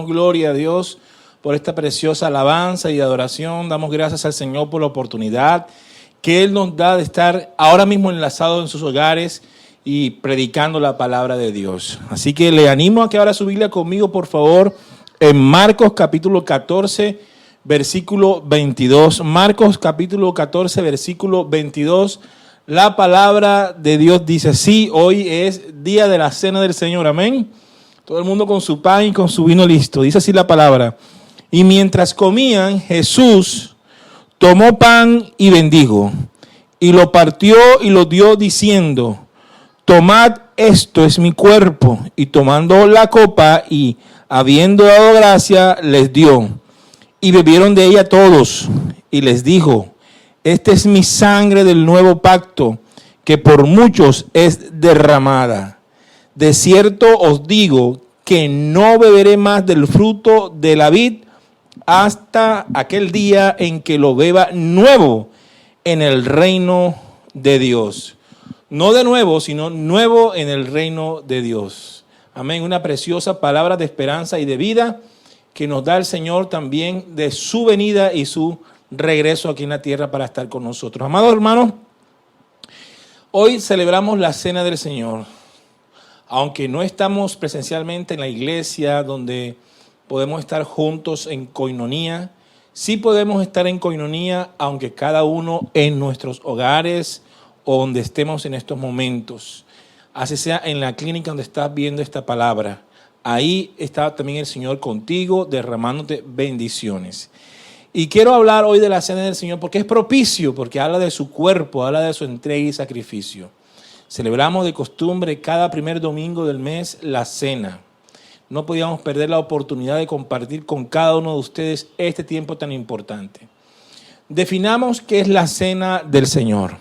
damos gloria a Dios por esta preciosa alabanza y adoración. Damos gracias al Señor por la oportunidad que Él nos da de estar ahora mismo enlazados en sus hogares y predicando la palabra de Dios. Así que le animo a que abra su Biblia conmigo, por favor, en Marcos capítulo 14, versículo 22. Marcos capítulo 14, versículo 22. La palabra de Dios dice así: hoy es día de la cena del Señor, amén. Todo el mundo con su pan y con su vino listo. Dice así la palabra: y mientras comían, Jesús tomó pan y bendijo, y lo partió y lo dio diciendo: tomad, esto es mi cuerpo. Y tomando la copa y habiendo dado gracia, les dio. Y bebieron de ella todos. Y les dijo: esta es mi sangre del nuevo pacto, que por muchos es derramada. De cierto os digo que no beberé más del fruto de la vid hasta aquel día en que lo beba nuevo en el reino de Dios. No de nuevo, sino nuevo en el reino de Dios. Amén. Una preciosa palabra de esperanza y de vida que nos da el Señor también de su venida y su regreso aquí en la tierra para estar con nosotros. Amados hermanos, hoy celebramos la cena del Señor. Aunque no estamos presencialmente en la iglesia donde podemos estar juntos en coinonía, sí podemos estar en coinonía aunque cada uno en nuestros hogares o donde estemos en estos momentos. Así sea en la clínica donde estás viendo esta palabra. Ahí está también el Señor contigo, derramándote bendiciones. Y quiero hablar hoy de la cena del Señor porque es propicio, porque habla de su cuerpo, habla de su entrega y sacrificio. Celebramos de costumbre cada primer domingo del mes la cena. No podíamos perder la oportunidad de compartir con cada uno de ustedes este tiempo tan importante. Definamos qué es la cena del Señor.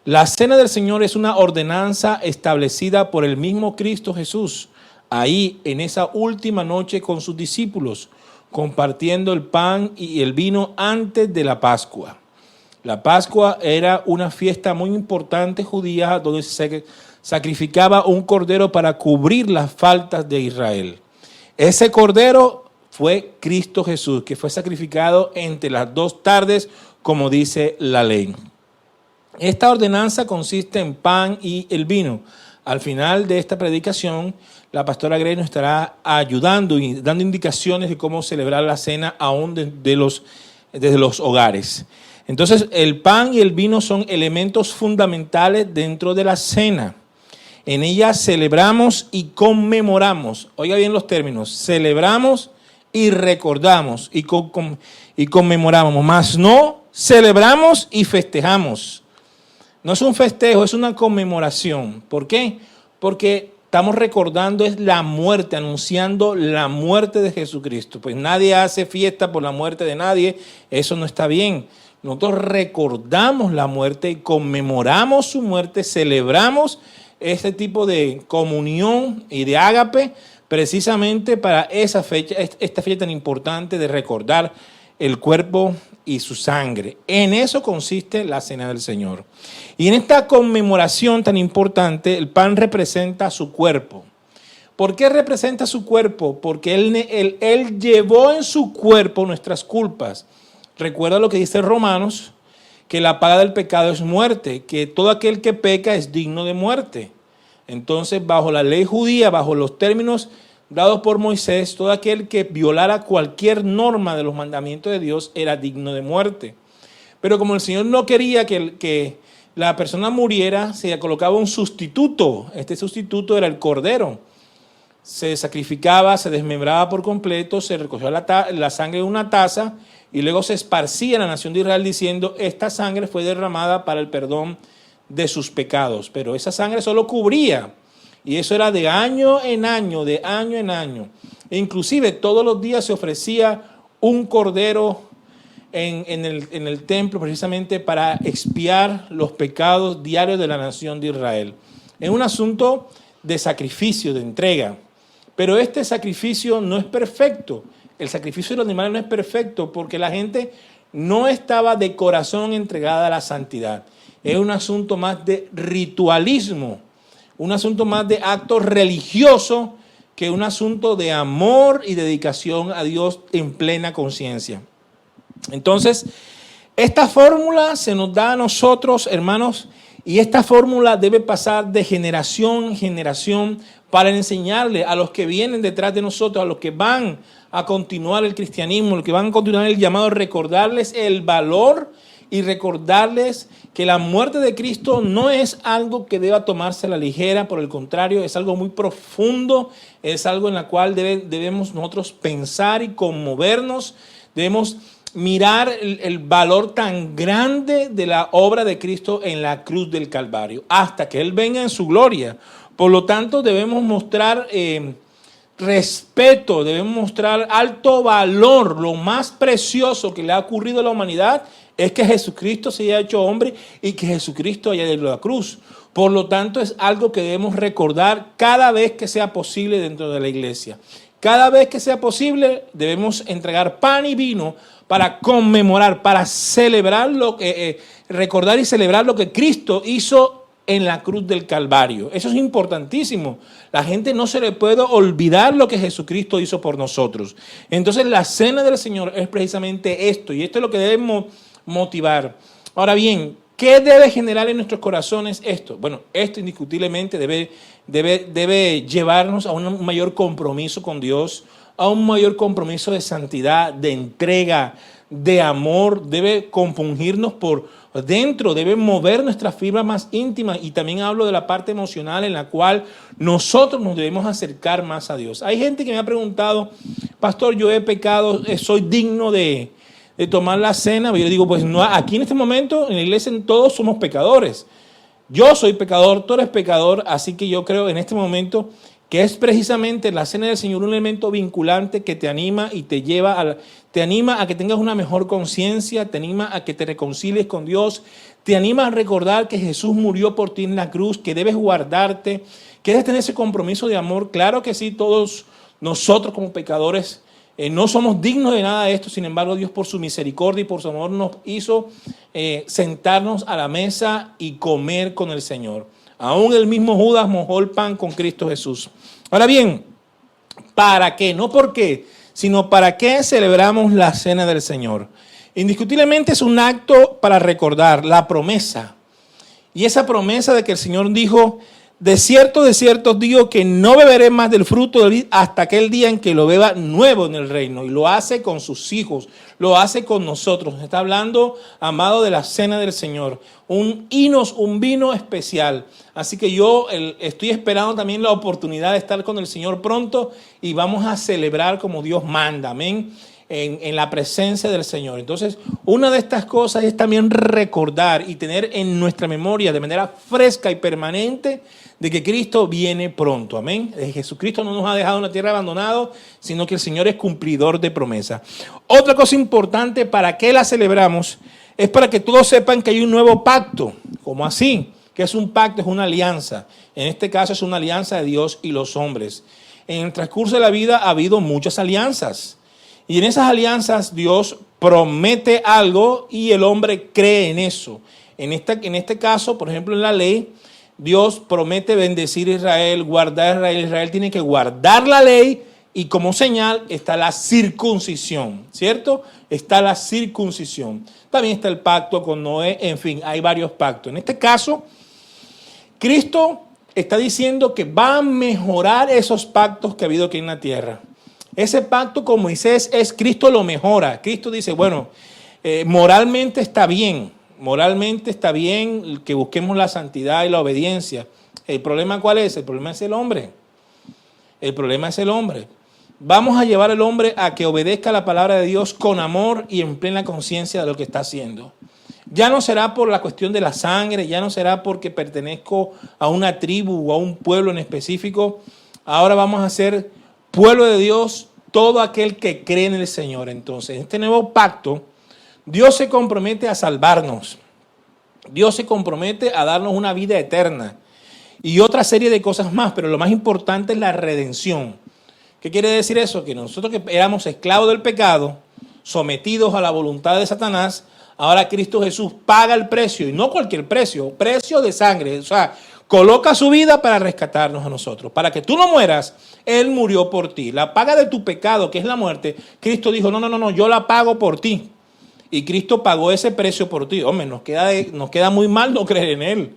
La cena del Señor es una ordenanza establecida por el mismo Cristo Jesús, ahí en esa última noche con sus discípulos, compartiendo el pan y el vino antes de la Pascua. La Pascua era una fiesta muy importante judía donde se sacrificaba un cordero para cubrir las faltas de Israel. Ese cordero fue Cristo Jesús, que fue sacrificado entre las 2 tardes, como dice la ley. Esta ordenanza consiste en pan y el vino. Al final de esta predicación, la pastora Grey nos estará ayudando y dando indicaciones de cómo celebrar la cena aún desde los hogares. Entonces, el pan y el vino son elementos fundamentales dentro de la cena. En ella celebramos y conmemoramos. Oiga bien los términos: celebramos y recordamos y conmemoramos. Más no celebramos y festejamos. No es un festejo, es una conmemoración. ¿Por qué? Porque estamos recordando es la muerte, anunciando la muerte de Jesucristo. Pues nadie hace fiesta por la muerte de nadie, eso no está bien. Nosotros recordamos la muerte y conmemoramos su muerte, celebramos este tipo de comunión y de ágape precisamente para esa fecha, esta fecha tan importante de recordar el cuerpo y su sangre. En eso consiste la cena del Señor. Y en esta conmemoración tan importante, el pan representa su cuerpo. ¿Por qué representa su cuerpo? Porque Él llevó en su cuerpo nuestras culpas. Recuerda lo que dice Romanos, que la paga del pecado es muerte, que todo aquel que peca es digno de muerte. Entonces, bajo la ley judía, bajo los términos dados por Moisés, todo aquel que violara cualquier norma de los mandamientos de Dios era digno de muerte. Pero como el Señor no quería que la persona muriera, se colocaba un sustituto. Este sustituto era el cordero. Se sacrificaba, se desmembraba por completo, se recogía la sangre en una taza y luego se esparcía en la nación de Israel diciendo: esta sangre fue derramada para el perdón de sus pecados. Pero esa sangre solo cubría. Y eso era de año en año, de año en año. E inclusive todos los días se ofrecía un cordero en el templo precisamente para expiar los pecados diarios de la nación de Israel. Es un asunto de sacrificio, de entrega. Pero este sacrificio no es perfecto. El sacrificio de los animales no es perfecto porque la gente no estaba de corazón entregada a la santidad. Es un asunto más de ritualismo, un asunto más de acto religioso que un asunto de amor y dedicación a Dios en plena conciencia. Entonces, esta fórmula se nos da a nosotros, hermanos, y esta fórmula debe pasar de generación en generación para enseñarle a los que vienen detrás de nosotros, a los que van a continuar el cristianismo, los que van a continuar el llamado, recordarles el valor y recordarles que la muerte de Cristo no es algo que deba tomarse a la ligera, por el contrario, es algo muy profundo, es algo en la cual debemos nosotros pensar y conmovernos, debemos mirar el valor tan grande de la obra de Cristo en la cruz del Calvario, hasta que Él venga en su gloria. Por lo tanto, debemos mostrar respeto, debemos mostrar alto valor. Lo más precioso que le ha ocurrido a la humanidad es que Jesucristo se haya hecho hombre y que Jesucristo haya ido a la cruz. Por lo tanto, es algo que debemos recordar cada vez que sea posible dentro de la iglesia. Cada vez que sea posible, debemos entregar pan y vino para conmemorar, para celebrar recordar y celebrar lo que Cristo hizo en la cruz del Calvario. Eso es importantísimo. La gente no se le puede olvidar lo que Jesucristo hizo por nosotros. Entonces, la cena del Señor es precisamente esto, y esto es lo que debemos motivar. Ahora bien, ¿qué debe generar en nuestros corazones esto? Bueno, esto indiscutiblemente debe llevarnos a un mayor compromiso con Dios, a un mayor compromiso de santidad, de entrega, de amor. Debe compungirnos por dentro, debe mover nuestras fibras más íntimas, y también hablo de la parte emocional en la cual nosotros nos debemos acercar más a Dios. Hay gente que me ha preguntado: pastor, yo he pecado, soy digno de tomar la cena. Yo le digo, pues no, aquí en este momento en la iglesia todos somos pecadores. Yo soy pecador, tú eres pecador, así que yo creo en este momento que es precisamente la cena del Señor un elemento vinculante que te anima y te lleva te anima a que tengas una mejor conciencia, te anima a que te reconcilies con Dios, te anima a recordar que Jesús murió por ti en la cruz, que debes guardarte, que debes tener ese compromiso de amor. Claro que sí, todos nosotros como pecadores no somos dignos de nada de esto. Sin embargo, Dios, por su misericordia y por su amor, nos hizo sentarnos a la mesa y comer con el Señor. Aún el mismo Judas mojó el pan con Cristo Jesús. Ahora bien, ¿para qué? No por qué, sino para qué celebramos la cena del Señor. Indiscutiblemente es un acto para recordar la promesa. Y esa promesa de que el Señor dijo: de cierto os digo que no beberé más del fruto del vid hasta aquel día en que lo beba nuevo en el reino. Y lo hace con sus hijos, lo hace con nosotros. Está hablando, amado, de la cena del Señor. Un vino especial. Así que yo estoy esperando también la oportunidad de estar con el Señor pronto, y vamos a celebrar como Dios manda, amén, en la presencia del Señor. Entonces, una de estas cosas es también recordar y tener en nuestra memoria de manera fresca y permanente de que Cristo viene pronto, amén. Jesucristo no nos ha dejado en la tierra abandonado, sino que el Señor es cumplidor de promesa. Otra cosa importante, ¿para qué la celebramos? Es para que todos sepan que hay un nuevo pacto. ¿Cómo así? ¿Qué es un pacto? Es una alianza. En este caso es una alianza de Dios y los hombres. En el transcurso de la vida ha habido muchas alianzas. Y en esas alianzas Dios promete algo y el hombre cree en eso. En este caso, por ejemplo, en la ley, Dios promete bendecir a Israel, guardar a Israel. Israel tiene que guardar la ley, y como señal está la circuncisión, ¿cierto? Está la circuncisión. También está el pacto con Noé, en fin, hay varios pactos. En este caso, Cristo está diciendo que va a mejorar esos pactos que ha habido aquí en la tierra. Ese pacto con Moisés Cristo lo mejora. Cristo dice, bueno, moralmente está bien que busquemos la santidad y la obediencia. ¿El problema cuál es? El problema es el hombre. El problema es el hombre. Vamos a llevar al hombre a que obedezca la palabra de Dios con amor y en plena conciencia de lo que está haciendo. Ya no será por la cuestión de la sangre, ya no será porque pertenezco a una tribu o a un pueblo en específico. Ahora vamos a ser pueblo de Dios, todo aquel que cree en el Señor. Entonces, en este nuevo pacto, Dios se compromete a salvarnos. Dios se compromete a darnos una vida eterna y otra serie de cosas más, pero lo más importante es la redención. ¿Qué quiere decir eso? Que nosotros que éramos esclavos del pecado, sometidos a la voluntad de Satanás, ahora Cristo Jesús paga el precio, y no cualquier precio, precio de sangre. O sea, coloca su vida para rescatarnos a nosotros. Para que tú no mueras, Él murió por ti. La paga de tu pecado, que es la muerte, Cristo dijo, no, yo la pago por ti. Y Cristo pagó ese precio por ti. Hombre, nos queda muy mal no creer en Él.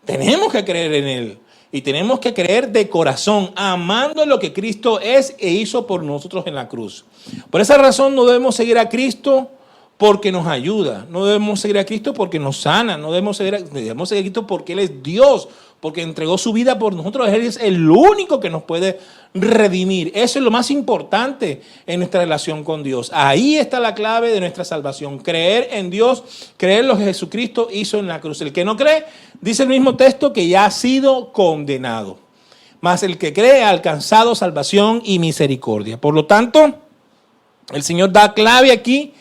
Tenemos que creer en Él. Y tenemos que creer de corazón, amando lo que Cristo es e hizo por nosotros en la cruz. Por esa razón no debemos seguir a Cristo porque nos ayuda. No debemos seguir a Cristo porque nos sana. No debemos seguir a Cristo porque Él es Dios, porque entregó su vida por nosotros. Él es el único que nos puede redimir. Eso es lo más importante en nuestra relación con Dios. Ahí está la clave de nuestra salvación. Creer en Dios, creer lo que Jesucristo hizo en la cruz. El que no cree, dice el mismo texto, que ya ha sido condenado. Mas el que cree ha alcanzado salvación y misericordia. Por lo tanto, el Señor da clave aquí,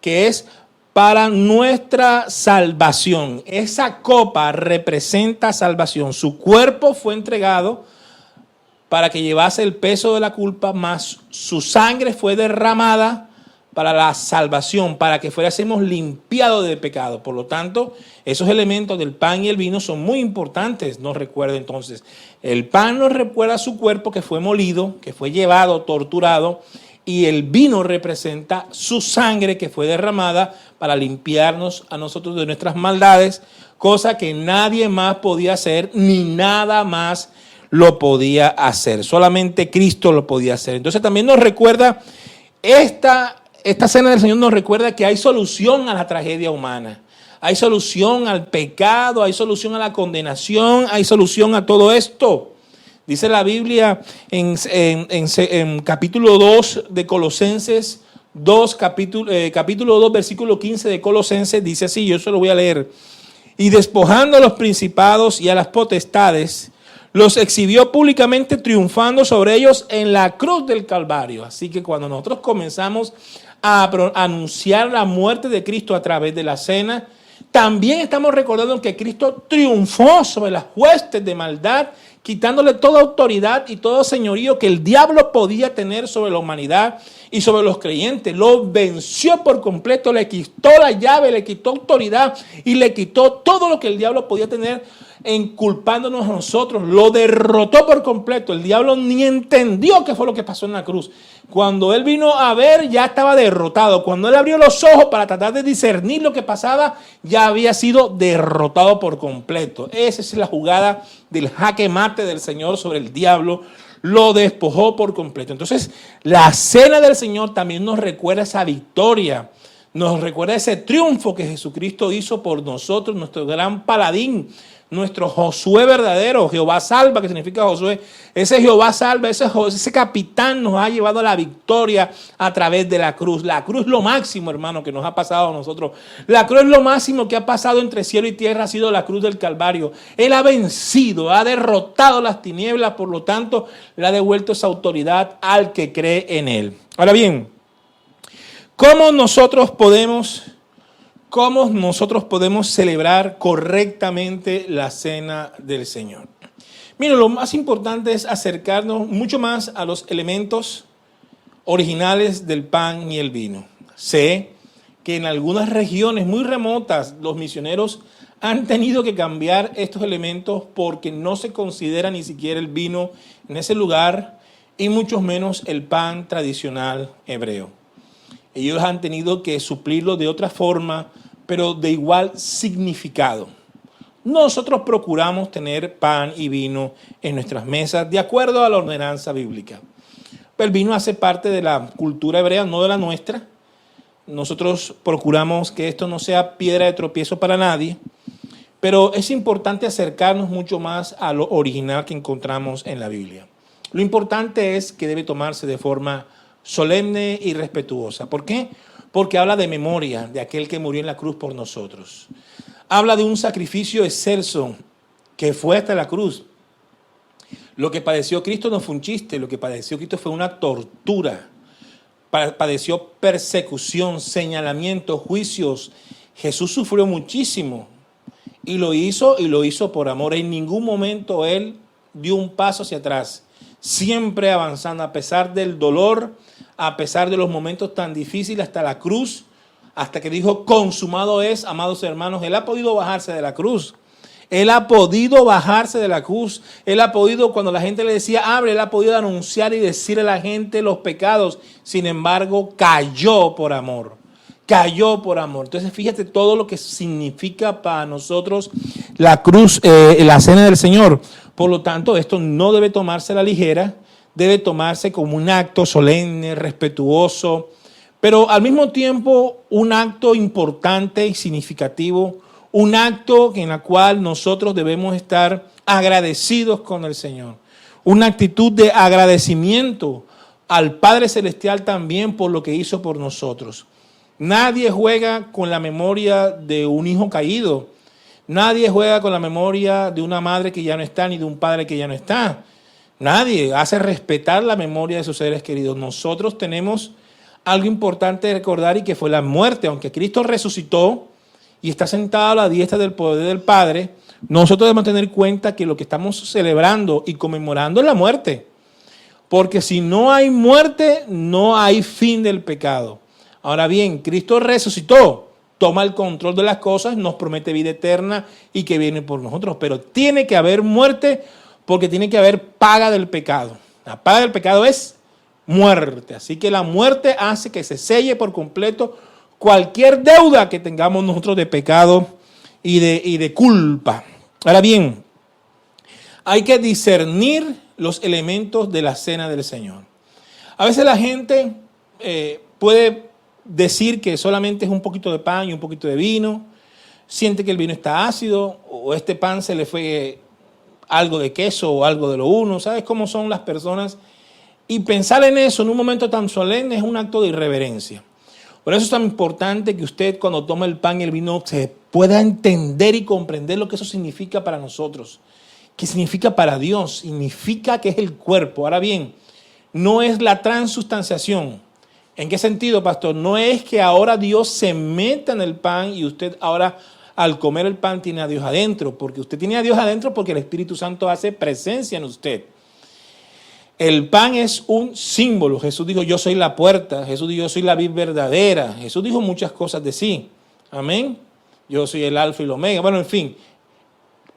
que es para nuestra salvación. Esa copa representa salvación. Su cuerpo fue entregado para que llevase el peso de la culpa, más su sangre fue derramada para la salvación, para que fuésemos limpiados de pecado. Por lo tanto, esos elementos del pan y el vino son muy importantes. Nos recuerda entonces, el pan nos recuerda su cuerpo que fue molido, que fue llevado, torturado, y el vino representa su sangre que fue derramada para limpiarnos a nosotros de nuestras maldades, cosa que nadie más podía hacer, ni nada más lo podía hacer. Solamente Cristo lo podía hacer. Entonces también nos recuerda, esta cena del Señor nos recuerda que hay solución a la tragedia humana. Hay solución al pecado, hay solución a la condenación, hay solución a todo esto. Dice la Biblia en capítulo 2 de Colosenses 2, capítulo 2, versículo 15 de Colosenses, dice así, yo se lo voy a leer. Y despojando a los principados y a las potestades, los exhibió públicamente triunfando sobre ellos en la cruz del Calvario. Así que cuando nosotros comenzamos a anunciar la muerte de Cristo a través de la cena, también estamos recordando que Cristo triunfó sobre las huestes de maldad, quitándole toda autoridad y todo señorío que el diablo podía tener sobre la humanidad y sobre los creyentes. Lo venció por completo, le quitó la llave, le quitó autoridad y le quitó todo lo que el diablo podía tener, enculpándonos a nosotros. Lo derrotó por completo. El diablo ni entendió qué fue lo que pasó en la cruz. Cuando él vino a ver, ya estaba derrotado. Cuando él abrió los ojos para tratar de discernir lo que pasaba, ya había sido derrotado por completo. Esa es la jugada del jaque mate del Señor sobre el diablo. Lo despojó por completo. Entonces, la cena del Señor también nos recuerda esa victoria. Nos recuerda ese triunfo que Jesucristo hizo por nosotros, nuestro gran paladín, nuestro Josué verdadero, Jehová salva, que significa Josué. Ese Jehová salva, ese capitán nos ha llevado a la victoria a través de la cruz. La cruz es lo máximo, hermano, que nos ha pasado a nosotros. La cruz es lo máximo que ha pasado entre cielo y tierra, ha sido la cruz del Calvario. Él ha vencido, ha derrotado las tinieblas, por lo tanto, le ha devuelto esa autoridad al que cree en él. Ahora bien, ¿cómo nosotros podemos celebrar correctamente la cena del Señor? Mira, lo más importante es acercarnos mucho más a los elementos originales del pan y el vino. Sé que en algunas regiones muy remotas los misioneros han tenido que cambiar estos elementos porque no se considera ni siquiera el vino en ese lugar y mucho menos el pan tradicional hebreo. Ellos han tenido que suplirlo de otra forma, pero de igual significado. Nosotros procuramos tener pan y vino en nuestras mesas de acuerdo a la ordenanza bíblica. El vino hace parte de la cultura hebrea, no de la nuestra. Nosotros procuramos que esto no sea piedra de tropiezo para nadie, pero es importante acercarnos mucho más a lo original que encontramos en la Biblia. Lo importante es que debe tomarse de forma solemne y respetuosa. ¿Por qué? Porque habla de memoria de aquel que murió en la cruz por nosotros. Habla de un sacrificio excelso que fue hasta la cruz. Lo que padeció Cristo no fue un chiste, lo que padeció Cristo fue una tortura. Padeció persecución, señalamiento, juicios. Jesús sufrió muchísimo y lo hizo por amor. En ningún momento Él dio un paso hacia atrás, siempre avanzando a pesar del dolor, a pesar de los momentos tan difíciles, hasta la cruz, hasta que dijo, consumado es, amados hermanos. Él ha podido bajarse de la cruz. Él ha podido bajarse de la cruz. Él ha podido, cuando la gente le decía, abre, Él ha podido anunciar y decirle a la gente los pecados. Sin embargo, cayó por amor. Cayó por amor. Entonces, fíjate todo lo que significa para nosotros la cruz, la cena del Señor. Por lo tanto, esto no debe tomarse a la ligera, debe tomarse como un acto solemne, respetuoso, pero al mismo tiempo un acto importante y significativo, un acto en el cual nosotros debemos estar agradecidos con el Señor. Una actitud de agradecimiento al Padre Celestial también por lo que hizo por nosotros. Nadie juega con la memoria de un hijo caído. Nadie juega con la memoria de una madre que ya no está ni de un padre que ya no está. Nadie hace respetar la memoria de sus seres queridos. Nosotros tenemos algo importante de recordar y que fue la muerte. Aunque Cristo resucitó y está sentado a la diestra del poder del Padre, nosotros debemos tener cuenta que lo que estamos celebrando y conmemorando es la muerte. Porque si no hay muerte, no hay fin del pecado. Ahora bien, Cristo resucitó, toma el control de las cosas, nos promete vida eterna y que viene por nosotros. Pero tiene que haber muerte porque tiene que haber paga del pecado. La paga del pecado es muerte. Así que la muerte hace que se selle por completo cualquier deuda que tengamos nosotros de pecado y de culpa. Ahora bien, hay que discernir los elementos de la cena del Señor. A veces la gente puede decir que solamente es un poquito de pan y un poquito de vino, siente que el vino está ácido o este pan se le fue algo de queso o algo de lo uno. ¿Sabes cómo son las personas? Y pensar en eso en un momento tan solemne es un acto de irreverencia. Por eso es tan importante que usted cuando toma el pan y el vino se pueda entender y comprender lo que eso significa para nosotros. ¿Qué significa para Dios? Significa que es el cuerpo. Ahora bien, no es la transustanciación. ¿En qué sentido, pastor? No es que ahora Dios se meta en el pan y usted ahora al comer el pan tiene a Dios adentro, porque usted tiene a Dios adentro porque el Espíritu Santo hace presencia en usted. El pan es un símbolo. Jesús dijo, yo soy la puerta. Jesús dijo, yo soy la vid verdadera. Jesús dijo muchas cosas de sí. Amén. Yo soy el alfa y el omega. Bueno, en fin.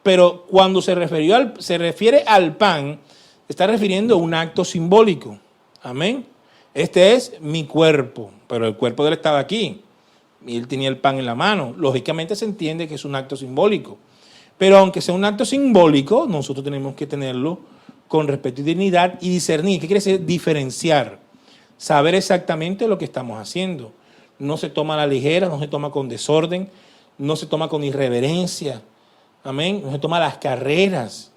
Pero cuando se refiere al pan, está refiriendo a un acto simbólico. Amén. Este es mi cuerpo, pero el cuerpo de él estaba aquí y él tenía el pan en la mano. Lógicamente se entiende que es un acto simbólico. Pero aunque sea un acto simbólico, nosotros tenemos que tenerlo con respeto y dignidad y discernir. ¿Qué quiere decir? Diferenciar. Saber exactamente lo que estamos haciendo. No se toma a la ligera, no se toma con desorden, no se toma con irreverencia. Amén. No se toma a las carreras.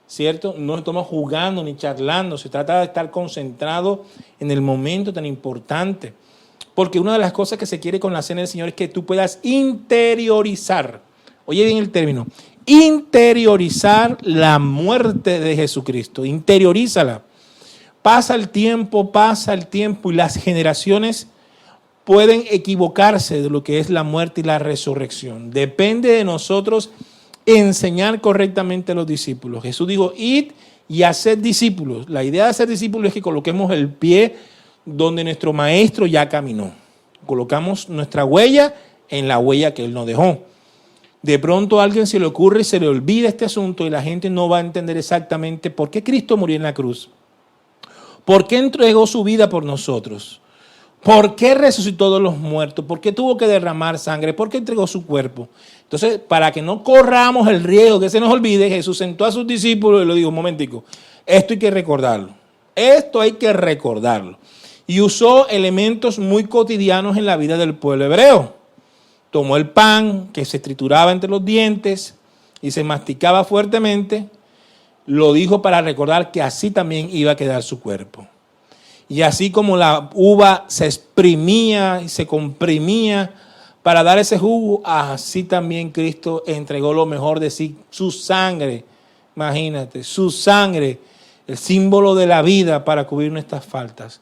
¿Cierto? No se toma jugando ni charlando, se trata de estar concentrado en el momento tan importante. Porque una de las cosas que se quiere con la cena del Señor es que tú puedas interiorizar, oye bien el término, interiorizar la muerte de Jesucristo, interiorízala. Pasa el tiempo y las generaciones pueden equivocarse de lo que es la muerte y la resurrección. Depende de nosotros enseñar correctamente a los discípulos. Jesús dijo, id y haced discípulos. La idea de hacer discípulos es que coloquemos el pie donde nuestro maestro ya caminó. Colocamos nuestra huella en la huella que él nos dejó. De pronto a alguien se le ocurre y se le olvida este asunto y la gente no va a entender exactamente por qué Cristo murió en la cruz. ¿Por qué entregó su vida por nosotros? ¿Por qué resucitó de los muertos? ¿Por qué tuvo que derramar sangre? ¿Por qué entregó su cuerpo? Entonces, para que no corramos el riesgo que se nos olvide, Jesús sentó a sus discípulos y le dijo, un momentico, esto hay que recordarlo. Esto hay que recordarlo. Y usó elementos muy cotidianos en la vida del pueblo hebreo. Tomó el pan que se trituraba entre los dientes y se masticaba fuertemente. Lo dijo para recordar que así también iba a quedar su cuerpo. Y así como la uva se exprimía y se comprimía para dar ese jugo, así también Cristo entregó lo mejor de sí, su sangre. Imagínate, su sangre, el símbolo de la vida para cubrir nuestras faltas.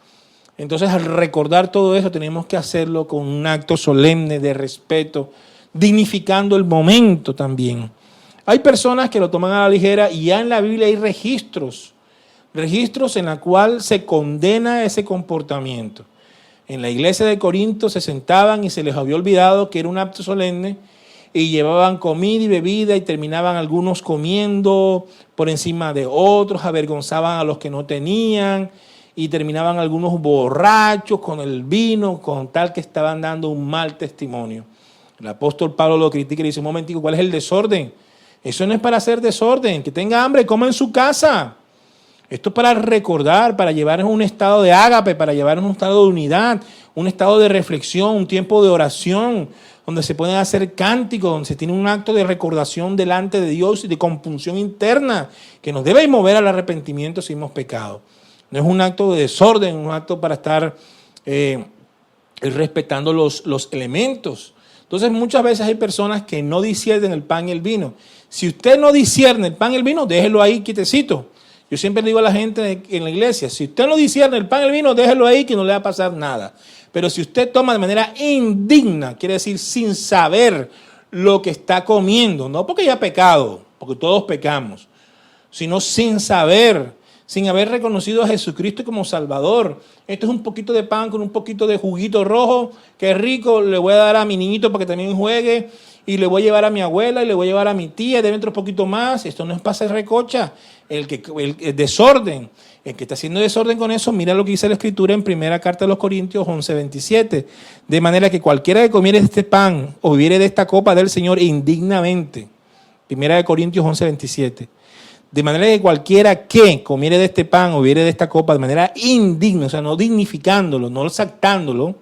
Entonces, al recordar todo eso, tenemos que hacerlo con un acto solemne de respeto, dignificando el momento también. Hay personas que lo toman a la ligera y ya en la Biblia hay registros en la cual se condena ese comportamiento. En la iglesia de Corinto se sentaban y se les había olvidado que era un acto solemne y llevaban comida y bebida y terminaban algunos comiendo por encima de otros, avergonzaban a los que no tenían y terminaban algunos borrachos con el vino, con tal que estaban dando un mal testimonio. El apóstol Pablo lo critica y le dice, un momentico, ¿cuál es el desorden? Eso no es para hacer desorden, que tenga hambre, coma en su casa. Esto es para recordar, para llevarnos a un estado de ágape, para llevarnos a un estado de unidad, un estado de reflexión, un tiempo de oración, donde se pueden hacer cánticos, donde se tiene un acto de recordación delante de Dios y de compunción interna, que nos debe mover al arrepentimiento si hemos pecado. No es un acto de desorden, un acto para estar respetando los elementos. Entonces muchas veces hay personas que no disciernen el pan y el vino. Si usted no discierne el pan y el vino, déjelo ahí quietecito. Yo siempre le digo a la gente en la iglesia, si usted no discierne el pan y el vino, déjelo ahí que no le va a pasar nada. Pero si usted toma de manera indigna, quiere decir sin saber lo que está comiendo, no porque haya pecado, porque todos pecamos, sino sin saber, sin haber reconocido a Jesucristo como Salvador. Esto es un poquito de pan con un poquito de juguito rojo, que es rico, le voy a dar a mi niñito para que también juegue, y le voy a llevar a mi abuela, y le voy a llevar a mi tía, debe otro poquito más. Esto no es para hacer recocha, el desorden. El que está haciendo desorden con eso, mira lo que dice la Escritura en primera carta de los Corintios 11:27. De manera que cualquiera que comiere de este pan o bebiere de esta copa del Señor indignamente. Primera de Corintios 11:27. De manera que cualquiera que comiere de este pan o bebiere de esta copa de manera indigna, o sea, no dignificándolo, no exaltándolo,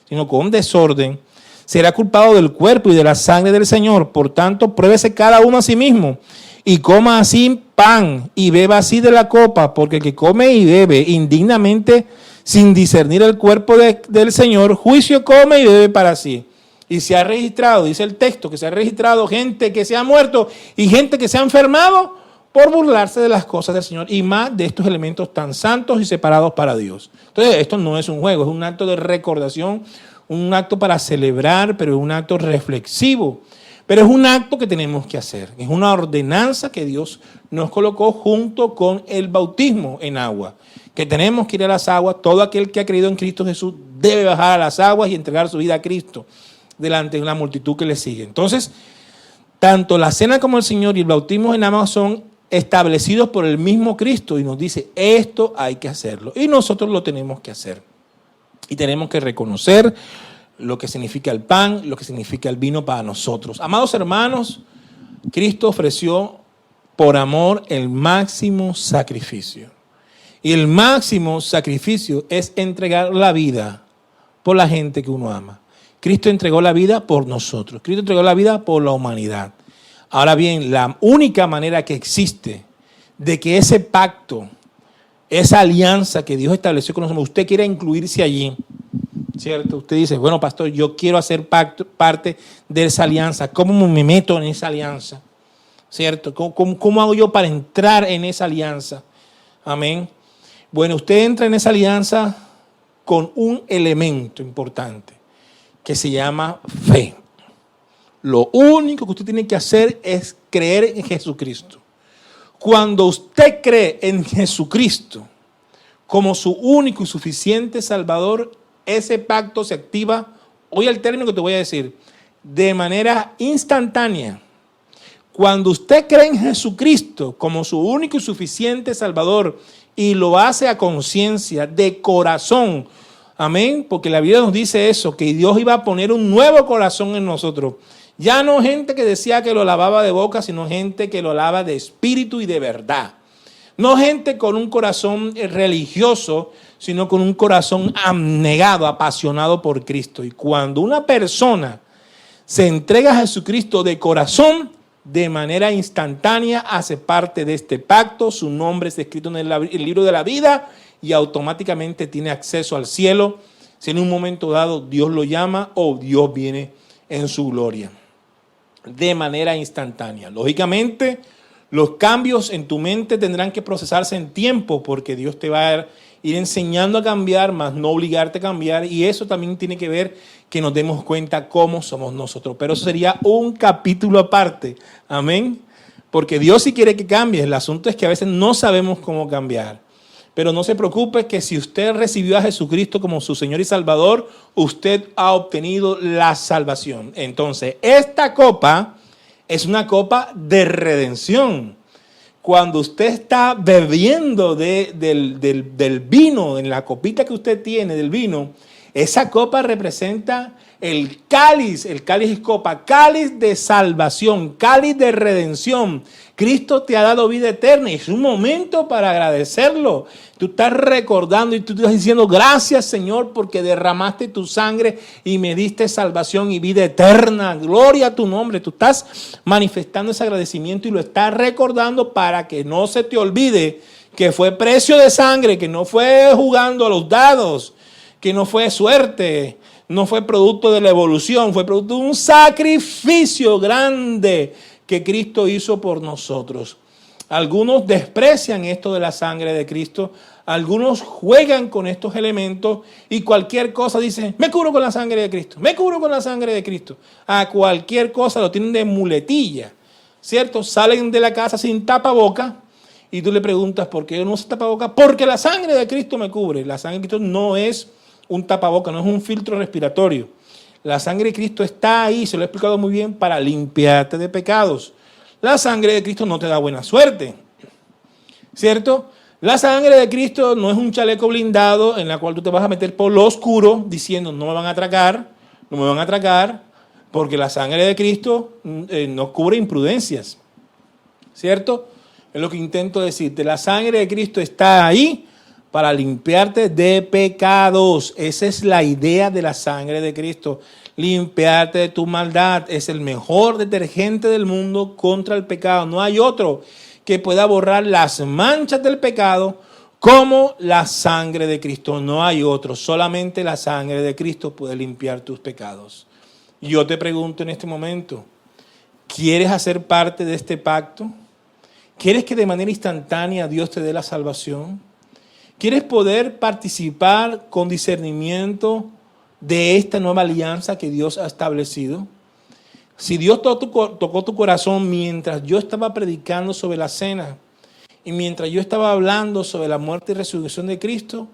sino con desorden, será culpado del cuerpo y de la sangre del Señor. Por tanto, pruébese cada uno a sí mismo y coma así pan y beba así de la copa, porque el que come y bebe indignamente sin discernir el cuerpo del Señor, juicio come y bebe para sí. Y se ha registrado, dice el texto, que se ha registrado gente que se ha muerto y gente que se ha enfermado por burlarse de las cosas del Señor y más de estos elementos tan santos y separados para Dios. Entonces, esto no es un juego, es un acto de recordación, un acto para celebrar, pero es un acto reflexivo. Pero es un acto que tenemos que hacer. Es una ordenanza que Dios nos colocó junto con el bautismo en agua. Que tenemos que ir a las aguas. Todo aquel que ha creído en Cristo Jesús debe bajar a las aguas y entregar su vida a Cristo delante de una multitud que le sigue. Entonces, tanto la cena como el Señor y el bautismo en agua son establecidos por el mismo Cristo y nos dice, esto hay que hacerlo. Y nosotros lo tenemos que hacer. Y tenemos que reconocer lo que significa el pan, lo que significa el vino para nosotros. Amados hermanos, Cristo ofreció por amor el máximo sacrificio. Y el máximo sacrificio es entregar la vida por la gente que uno ama. Cristo entregó la vida por nosotros. Cristo entregó la vida por la humanidad. Ahora bien, la única manera que existe de que ese pacto, esa alianza que Dios estableció con nosotros, usted quiera incluirse allí, ¿cierto? Usted dice, bueno, pastor, yo quiero hacer parte de esa alianza. ¿Cómo me meto en esa alianza? ¿Cierto? ¿Cómo hago yo para entrar en esa alianza? Amén. Bueno, usted entra en esa alianza con un elemento importante que se llama fe. Lo único que usted tiene que hacer es creer en Jesucristo. Cuando usted cree en Jesucristo como su único y suficiente Salvador, ese pacto se activa, oye el término que te voy a decir, de manera instantánea. Cuando usted cree en Jesucristo como su único y suficiente Salvador y lo hace a conciencia, de corazón, amén, porque la Biblia nos dice eso, que Dios iba a poner un nuevo corazón en nosotros. Ya no gente que decía que lo alababa de boca, sino gente que lo alaba de espíritu y de verdad. No gente con un corazón religioso, sino con un corazón abnegado, apasionado por Cristo. Y cuando una persona se entrega a Jesucristo de corazón, de manera instantánea hace parte de este pacto, su nombre es escrito en el libro de la vida y automáticamente tiene acceso al cielo. Si en un momento dado Dios lo llama o Dios viene en su gloria. De manera instantánea. Lógicamente, los cambios en tu mente tendrán que procesarse en tiempo porque Dios te va a ir enseñando a cambiar, más no obligarte a cambiar. Y eso también tiene que ver que nos demos cuenta cómo somos nosotros. Pero eso sería un capítulo aparte. Amén. Porque Dios sí quiere que cambies. El asunto es que a veces no sabemos cómo cambiar. Pero no se preocupe que si usted recibió a Jesucristo como su Señor y Salvador, usted ha obtenido la salvación. Entonces, esta copa es una copa de redención. Cuando usted está bebiendo del vino, en la copita que usted tiene del vino, esa copa representa el cáliz es copa, cáliz de salvación, cáliz de redención. Cristo te ha dado vida eterna y es un momento para agradecerlo. Tú estás recordando y tú estás diciendo gracias, Señor, porque derramaste tu sangre y me diste salvación y vida eterna. Gloria a tu nombre. Tú estás manifestando ese agradecimiento y lo estás recordando para que no se te olvide que fue precio de sangre, que no fue jugando a los dados, que no fue suerte, no fue producto de la evolución, fue producto de un sacrificio grande que Cristo hizo por nosotros. Algunos desprecian esto de la sangre de Cristo, algunos juegan con estos elementos y cualquier cosa dicen, me cubro con la sangre de Cristo, me cubro con la sangre de Cristo. A cualquier cosa lo tienen de muletilla, ¿cierto? Salen de la casa sin tapaboca y tú le preguntas, ¿por qué no usa tapaboca? Porque la sangre de Cristo me cubre. La sangre de Cristo no es un tapaboca, no es un filtro respiratorio. La sangre de Cristo está ahí, se lo he explicado muy bien, para limpiarte de pecados. La sangre de Cristo no te da buena suerte, ¿cierto? La sangre de Cristo no es un chaleco blindado en la cual tú te vas a meter por lo oscuro diciendo no me van a atracar, no me van a atracar, porque la sangre de Cristo no cubre imprudencias, ¿cierto? Es lo que intento decirte. La sangre de Cristo está ahí para limpiarte de pecados. Esa es la idea de la sangre de Cristo. Limpiarte de tu maldad. Es el mejor detergente del mundo contra el pecado. No hay otro que pueda borrar las manchas del pecado como la sangre de Cristo. No hay otro. Solamente la sangre de Cristo puede limpiar tus pecados. Yo te pregunto en este momento, ¿quieres hacer parte de este pacto? ¿Quieres que de manera instantánea Dios te dé la salvación? ¿Quieres poder participar con discernimiento de esta nueva alianza que Dios ha establecido? Si Dios tocó tu corazón mientras yo estaba predicando sobre la cena y mientras yo estaba hablando sobre la muerte y resurrección de Cristo,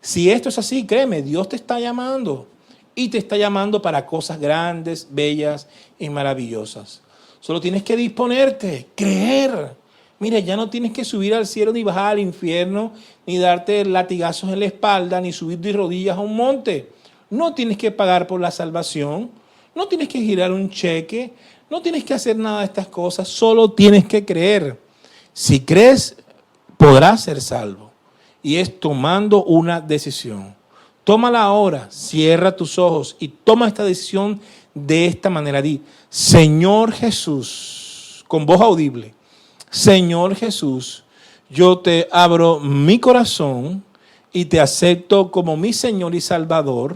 si esto es así, créeme, Dios te está llamando y te está llamando para cosas grandes, bellas y maravillosas. Solo tienes que disponerte, creer. Mira, ya no tienes que subir al cielo ni bajar al infierno, ni darte latigazos en la espalda, ni subir de rodillas a un monte. No tienes que pagar por la salvación, no tienes que girar un cheque, no tienes que hacer nada de estas cosas, solo tienes que creer. Si crees, podrás ser salvo. Y es tomando una decisión. Tómala ahora, cierra tus ojos y toma esta decisión de esta manera. Di, Señor Jesús, con voz audible. Señor Jesús, yo te abro mi corazón y te acepto como mi Señor y Salvador.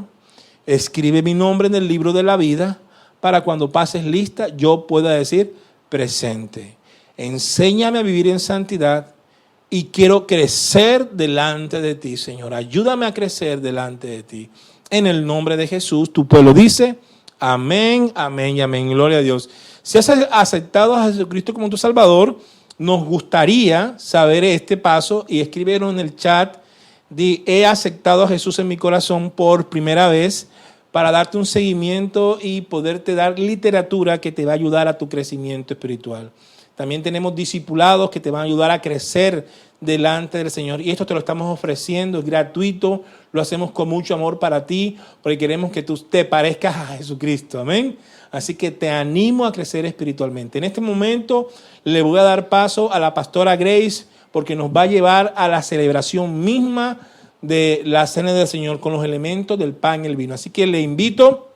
Escribe mi nombre en el libro de la vida para cuando pases lista yo pueda decir presente. Enséñame a vivir en santidad y quiero crecer delante de ti, Señor. Ayúdame a crecer delante de ti. En el nombre de Jesús, tu pueblo dice amén, amén y amén. Gloria a Dios. Si has aceptado a Jesucristo como tu Salvador, nos gustaría saber este paso y escribieron en el chat, he aceptado a Jesús en mi corazón por primera vez para darte un seguimiento y poderte dar literatura que te va a ayudar a tu crecimiento espiritual. También tenemos discipulados que te van a ayudar a crecer delante del Señor y esto te lo estamos ofreciendo, es gratuito, lo hacemos con mucho amor para ti porque queremos que tú te parezcas a Jesucristo, amén. Así que te animo a crecer espiritualmente. En este momento le voy a dar paso a la pastora Grace porque nos va a llevar a la celebración misma de la cena del Señor con los elementos del pan y el vino. Así que le invito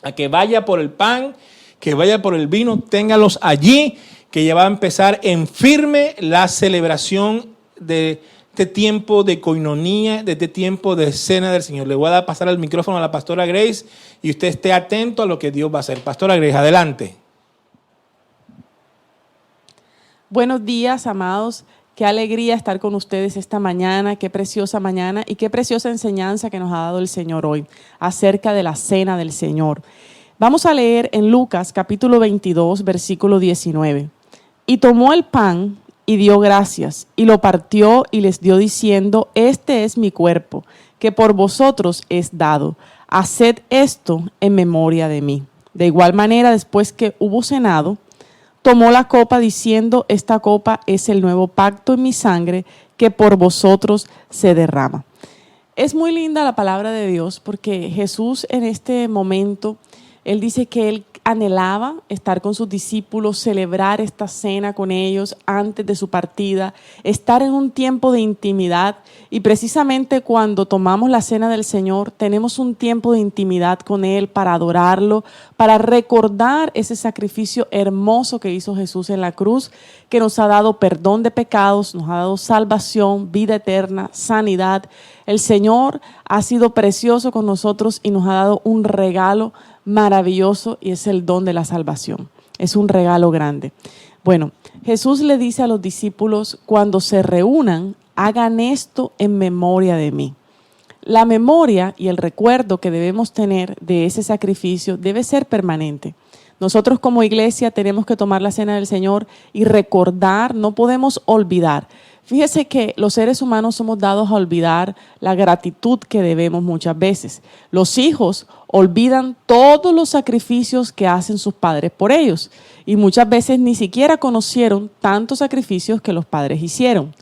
a que vaya por el pan, que vaya por el vino, téngalos allí, que ya va a empezar en firme la celebración de este tiempo de coinonía, de este tiempo de cena del Señor. Le voy a dar pasar el micrófono a la pastora Grace y usted esté atento a lo que Dios va a hacer. Pastora Grace, adelante. Buenos días, amados. Qué alegría estar con ustedes esta mañana, qué preciosa mañana y qué preciosa enseñanza que nos ha dado el Señor hoy acerca de la cena del Señor. Vamos a leer en Lucas capítulo 22, versículo 19. Y tomó el pan y dio gracias, y lo partió y les dio diciendo: este es mi cuerpo, que por vosotros es dado. Haced esto en memoria de mí. De igual manera, después que hubo cenado, tomó la copa diciendo: esta copa es el nuevo pacto en mi sangre, que por vosotros se derrama. Es muy linda la palabra de Dios, porque Jesús en este momento, Él dice que Él anhelaba estar con sus discípulos, celebrar esta cena con ellos antes de su partida, estar en un tiempo de intimidad. Y precisamente cuando tomamos la cena del Señor, tenemos un tiempo de intimidad con Él para adorarlo, para recordar ese sacrificio hermoso que hizo Jesús en la cruz, que nos ha dado perdón de pecados, nos ha dado salvación, vida eterna, sanidad. El Señor ha sido precioso con nosotros y nos ha dado un regalo maravilloso, y es el don de la salvación. Es un regalo grande. Bueno, Jesús le dice a los discípulos: cuando se reúnan, hagan esto en memoria de mí. La memoria y el recuerdo que debemos tener de ese sacrificio debe ser permanente. Nosotros como iglesia tenemos que tomar la cena del Señor y recordar, no podemos olvidar. Fíjese que los seres humanos somos dados a olvidar la gratitud que debemos muchas veces. Los hijos olvidan todos los sacrificios que hacen sus padres por ellos, y muchas veces ni siquiera conocieron tantos sacrificios que los padres hicieron.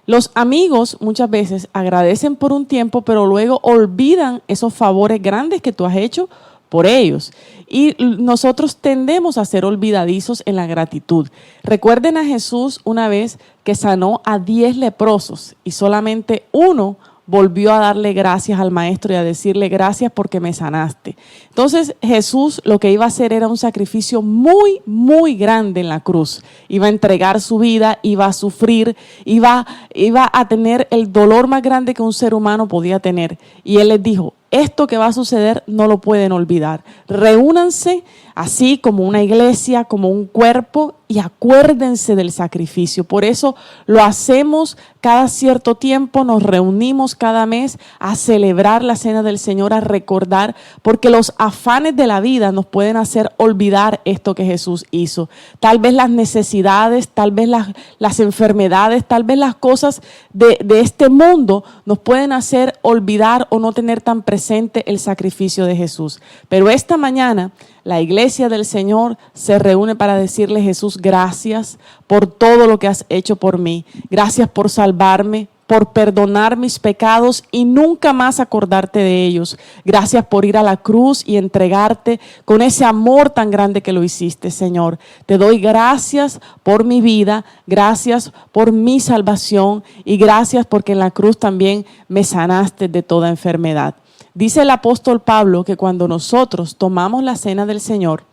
Los amigos muchas veces agradecen por un tiempo, pero luego olvidan esos favores grandes que tú has hecho por ellos. Y nosotros tendemos a ser olvidadizos en la gratitud. Recuerden a Jesús una vez que sanó a 10 leprosos y solamente uno volvió a darle gracias al maestro y a decirle: gracias porque me sanaste. Entonces Jesús lo que iba a hacer era un sacrificio muy, muy grande en la cruz. Iba a entregar su vida, iba a sufrir, iba a tener el dolor más grande que un ser humano podía tener. Y Él les dijo: esto que va a suceder no lo pueden olvidar. Reúnanse así como una iglesia, como un cuerpo, y acuérdense del sacrificio. Por eso lo hacemos cada cierto tiempo, nos reunimos cada mes a celebrar la cena del Señor, a recordar, porque los afanes de la vida nos pueden hacer olvidar esto que Jesús hizo. Tal vez las necesidades, tal vez las enfermedades, tal vez las cosas de este mundo nos pueden hacer olvidar o no tener tan presente el sacrificio de Jesús. Pero esta mañana la iglesia del Señor se reúne para decirle: Jesús, gracias por todo lo que has hecho por mí. Gracias por salvarme, por perdonar mis pecados y nunca más acordarte de ellos. Gracias por ir a la cruz y entregarte con ese amor tan grande que lo hiciste, Señor. Te doy gracias por mi vida, gracias por mi salvación y gracias porque en la cruz también me sanaste de toda enfermedad. Dice el apóstol Pablo que cuando nosotros tomamos la cena del Señor,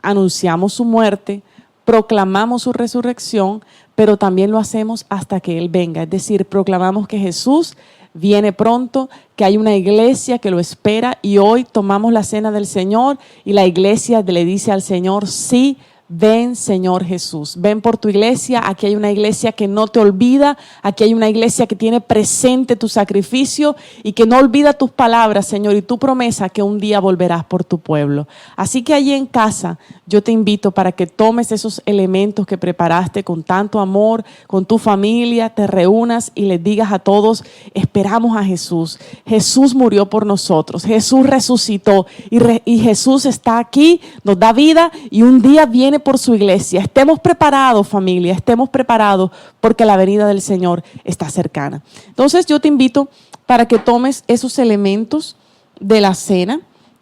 anunciamos su muerte, proclamamos su resurrección, pero también lo hacemos hasta que Él venga. Es decir, proclamamos que Jesús viene pronto, que hay una iglesia que lo espera, y hoy tomamos la cena del Señor y la iglesia le dice al Señor: sí, ven, Señor Jesús, ven por tu iglesia. Aquí hay una iglesia que no te olvida, aquí hay una iglesia que tiene presente tu sacrificio y que no olvida tus palabras, Señor, y tu promesa que un día volverás por tu pueblo. Así que allí en casa yo te invito para que tomes esos elementos que preparaste con tanto amor, con tu familia, te reúnas y les digas a todos: esperamos a Jesús. Jesús murió por nosotros, Jesús resucitó y Jesús está aquí, nos da vida y un día viene por su iglesia. Estemos preparados, familia, estemos preparados porque la venida del Señor está cercana. Entonces yo te invito para que tomes esos elementos de la cena,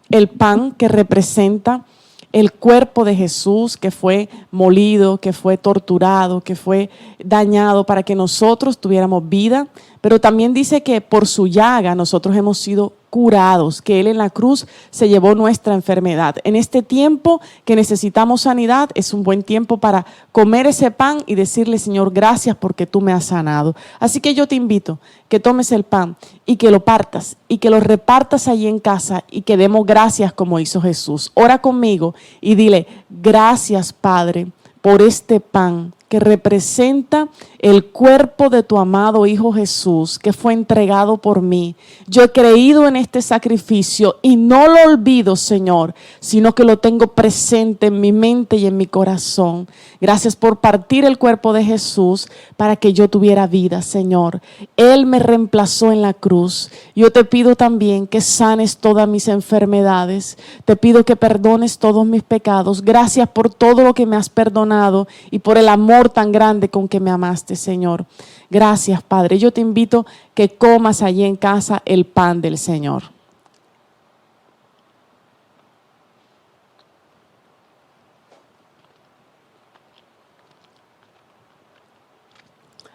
el pan que representa el cuerpo de Jesús que fue molido, que fue torturado, que fue dañado para que nosotros tuviéramos vida, pero también dice que por su llaga nosotros hemos sido curados, que Él en la cruz se llevó nuestra enfermedad. En este tiempo que necesitamos sanidad, es un buen tiempo para comer ese pan y decirle: Señor, gracias porque tú me has sanado. Así que yo te invito que tomes el pan y que lo partas y que lo repartas allí en casa y que demos gracias como hizo Jesús. Ora conmigo y dile: gracias, Padre, por este pan que representa el cuerpo de tu amado Hijo Jesús, que fue entregado por mí. Yo he creído en este sacrificio y no lo olvido, Señor, sino que lo tengo presente en mi mente y en mi corazón. Gracias por partir el cuerpo de Jesús para que yo tuviera vida, Señor. Él me reemplazó en la cruz. Yo te pido también que sanes todas mis enfermedades. Te pido que perdones todos mis pecados. Gracias por todo lo que me has perdonado y por el amor tan grande con que me amaste, Señor. Gracias, Padre. Yo te invito que comas allí en casa el pan del Señor.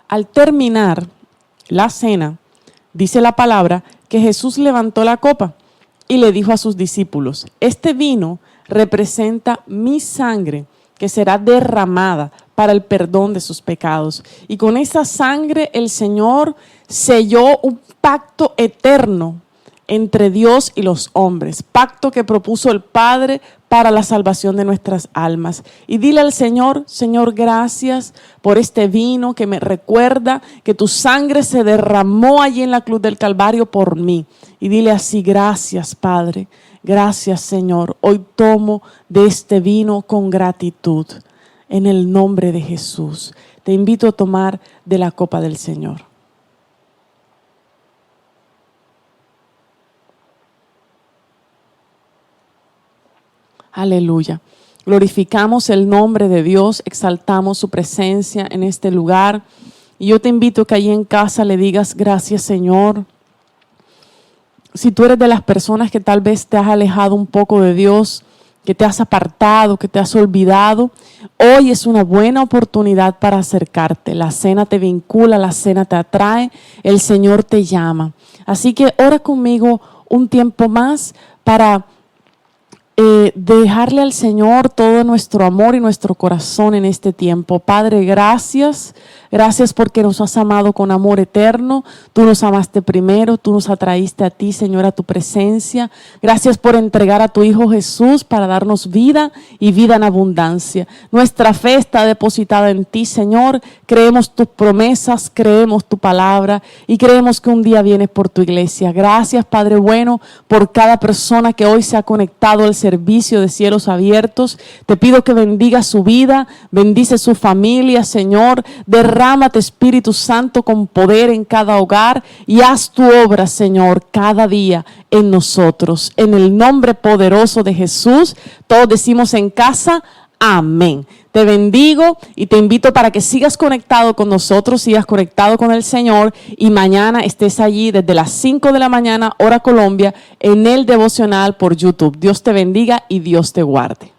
Al terminar la cena, dice la palabra que Jesús levantó la copa y le dijo a sus discípulos: este vino representa mi sangre que será derramada para el perdón de sus pecados. Y con esa sangre el Señor selló un pacto eterno entre Dios y los hombres, pacto que propuso el Padre para la salvación de nuestras almas. Y dile al Señor: Señor, gracias por este vino que me recuerda que tu sangre se derramó allí en la cruz del Calvario por mí. Y dile así: gracias, Padre, gracias, Señor. Hoy tomo de este vino con gratitud. En el nombre de Jesús, te invito a tomar de la copa del Señor. Aleluya. Glorificamos el nombre de Dios, exaltamos su presencia en este lugar. Y yo te invito a que allí en casa le digas: gracias, Señor. Si tú eres de las personas que tal vez te has alejado un poco de Dios, que te has apartado, que te has olvidado, hoy es una buena oportunidad para acercarte. La cena te vincula, la cena te atrae, el Señor te llama. Así que ora conmigo un tiempo más para dejarle al Señor todo nuestro amor y nuestro corazón en este tiempo. Padre, gracias. Gracias porque nos has amado con amor eterno. Tú nos amaste primero, tú nos atraíste a ti, Señor, a tu presencia. Gracias por entregar a tu Hijo Jesús para darnos vida y vida en abundancia. Nuestra fe está depositada en ti, Señor. Creemos tus promesas, creemos tu palabra y creemos que un día vienes por tu iglesia. Gracias, Padre bueno, por cada persona que hoy se ha conectado al servicio de Cielos Abiertos. Te pido que bendiga su vida, bendice su familia, Señor. Derrámate, Espíritu Santo, con poder en cada hogar y haz tu obra, Señor, cada día en nosotros. En el nombre poderoso de Jesús, todos decimos en casa: amén. Te bendigo y te invito para que sigas conectado con nosotros, sigas conectado con el Señor y mañana estés allí desde las 5 de la mañana, hora Colombia, en el devocional por YouTube. Dios te bendiga y Dios te guarde.